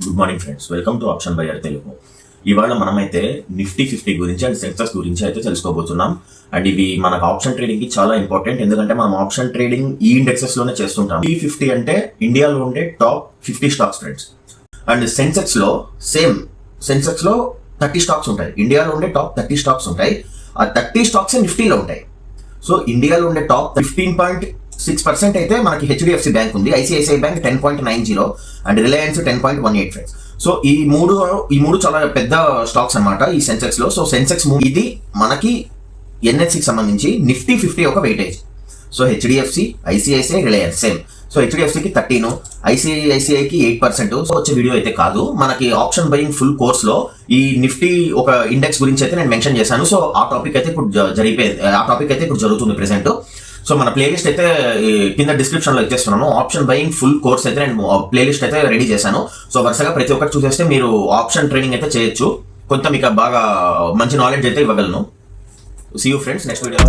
Good morning friends, welcome to option buyer Telugu. ఇవాళ మనమైతే Nifty 50 గురించి అండ్ సెన్సెక్స్ గురించి అయితే తెలుసుకోబోతున్నాం. అండ్ ఇవి మనకు ఆప్షన్ ట్రేడింగ్ కి చాలా ఇంపార్టెంట్, ఎందుకంటే మనం ఆప్షన్ ట్రేడింగ్ ఈ ఇండెక్సెస్ లోనే చేస్తుంటాం. T50 అంటే ఇండియాలో ఉండే top 50 stocks friends. And Sensex లో సేమ్, సెన్సెక్స్ లో 30 స్టాక్స్ ఉంటాయి. ఇండియాలో ఉండే టాప్ 30 స్టాక్స్ ఉంటాయి. ఆ 30 స్టాక్స్ నిఫ్టీలో ఉంటాయి. సో ఇండియాలో ఉండే టాప్ 15.6% అయితే మనకి హెచ్డిఎఫ్సి బ్యాంక్ ఉంది, ICICI bank 10.90 and Reliance 10.18 friends. So ఈ మూడు చాలా పెద్ద స్టాక్స్ అన్నమాట ఈ సెన్సెక్స్ లో. సో సెన్సెక్స్ ఇది మనకి ఎన్ఎస్సికి సంబంధించి నిఫ్టీ 50 ఒక weightage. So HDFC, ICICI, Reliance same. So హెచ్డిఎఫ్సికి 13, ఐసిఐసిఐకి 8%. సో వచ్చే వీడియో అయితే కాదు, మనకి ఆప్షన్ బయింగ్ ఫుల్ కోర్స్ లో ఈ నిఫ్టీ ఒక ఇండెక్స్ గురించి అయితే నేను మెన్షన్ చేశాను. సో ఆ టాపిక్ అయితే ఇప్పుడు జరుగుతుంది ప్రెసెంట్. సో మన ప్లేలిస్ట్ అయితే కింద డిస్క్రిప్షన్ లో ఇచ్చేస్తున్నాను. ఆప్షన్ బయింగ్ ఫుల్ కోర్స్ అయితే నేను ప్లేలిస్ట్ అయితే రెడీ చేశాను. సో వరుసగా ప్రతి ఒక్కటి చూసేస్తే మీరు ఆప్షన్ ట్రేడింగ్ అయితే చేయొచ్చు. కొంత మీకు బాగా మంచి నాలెడ్జ్ అయితే ఇవ్వగలను. See you friends, next video.